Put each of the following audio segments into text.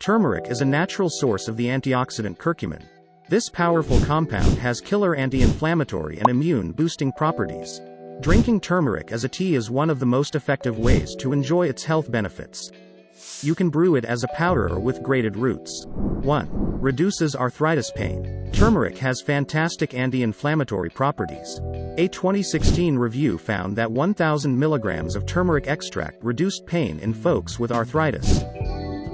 Turmeric is a natural source of the antioxidant curcumin. This powerful compound has killer anti-inflammatory and immune-boosting properties. Drinking turmeric as a tea is one of the most effective ways to enjoy its health benefits. You can brew it as a powder or with grated roots. 1. Reduces arthritis pain. Turmeric has fantastic anti-inflammatory properties. A 2016 review found that 1,000 milligrams of turmeric extract reduced pain in folks with arthritis.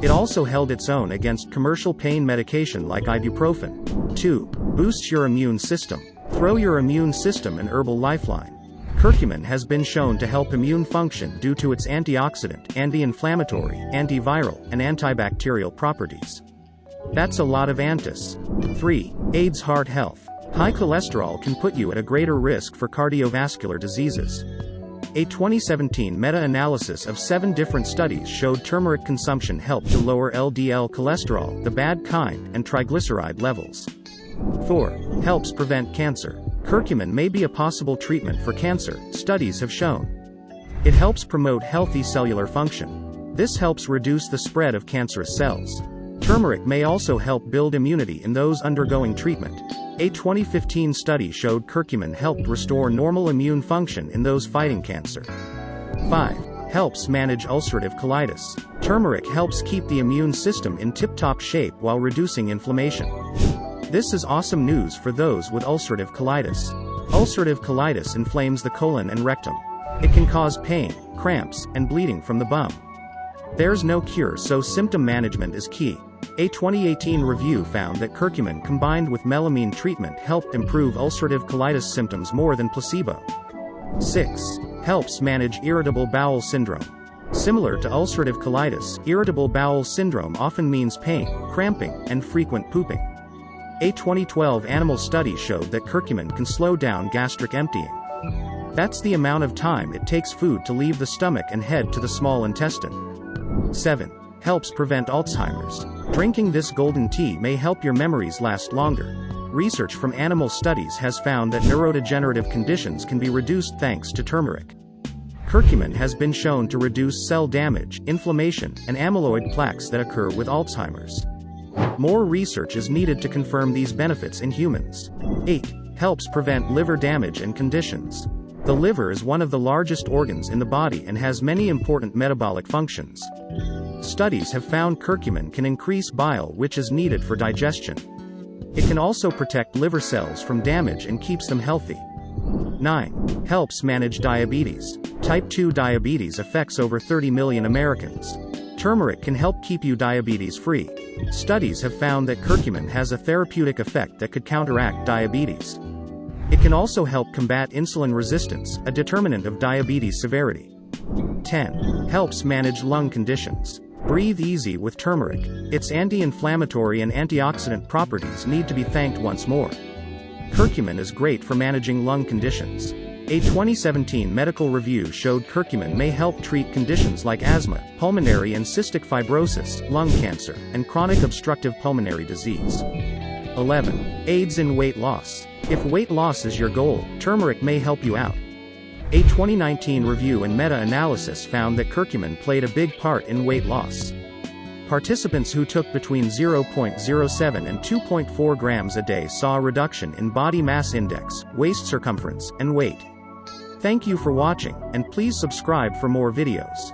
It also held its own against commercial pain medication like ibuprofen. 2. Boosts your immune system. Throw your immune system an herbal lifeline. Curcumin has been shown to help immune function due to its antioxidant, anti-inflammatory, antiviral, and antibacterial properties. That's a lot of antis. 3. Aids heart health. High cholesterol can put you at a greater risk for cardiovascular diseases. A 2017 meta-analysis of 7 different studies showed turmeric consumption helped to lower LDL cholesterol, the bad kind, and triglyceride levels. 4. Helps prevent cancer. Curcumin may be a possible treatment for cancer, studies have shown. It helps promote healthy cellular function. This helps reduce the spread of cancerous cells. Turmeric may also help build immunity in those undergoing treatment. A 2015 study showed curcumin helped restore normal immune function in those fighting cancer. 5. Helps manage ulcerative colitis. Turmeric helps keep the immune system in tip-top shape while reducing inflammation. This is awesome news for those with ulcerative colitis. Ulcerative colitis inflames the colon and rectum. It can cause pain, cramps, and bleeding from the bum. There's no cure, so symptom management is key. A 2018 review found that curcumin combined with melamine treatment helped improve ulcerative colitis symptoms more than placebo. 6. Helps manage irritable bowel syndrome. Similar to ulcerative colitis, irritable bowel syndrome often means pain, cramping, and frequent pooping. A 2012 animal study showed that curcumin can slow down gastric emptying. That's the amount of time it takes food to leave the stomach and head to the small intestine. 7. Helps prevent Alzheimer's. Drinking this golden tea may help your memories last longer. Research from animal studies has found that neurodegenerative conditions can be reduced thanks to turmeric. Curcumin has been shown to reduce cell damage, inflammation, and amyloid plaques that occur with Alzheimer's. More research is needed to confirm these benefits in humans. 8. Helps prevent liver damage and conditions. The liver is one of the largest organs in the body and has many important metabolic functions. Studies have found curcumin can increase bile, which is needed for digestion. It can also protect liver cells from damage and keeps them healthy. 9. Helps manage diabetes. Type 2 diabetes affects over 30 million Americans. Turmeric can help keep you diabetes-free. Studies have found that curcumin has a therapeutic effect that could counteract diabetes. It can also help combat insulin resistance, a determinant of diabetes severity. 10. Helps manage lung conditions. Breathe easy with turmeric. Its anti-inflammatory and antioxidant properties need to be thanked once more. Curcumin is great for managing lung conditions. A 2017 medical review showed curcumin may help treat conditions like asthma, pulmonary and cystic fibrosis, lung cancer, and chronic obstructive pulmonary disease. 11. Aids in weight loss. If weight loss is your goal, turmeric may help you out. A 2019 review and meta-analysis found that curcumin played a big part in weight loss. Participants who took between 0.07 and 2.4 grams a day saw a reduction in body mass index, waist circumference, and weight. Thank you for watching, and please subscribe for more videos.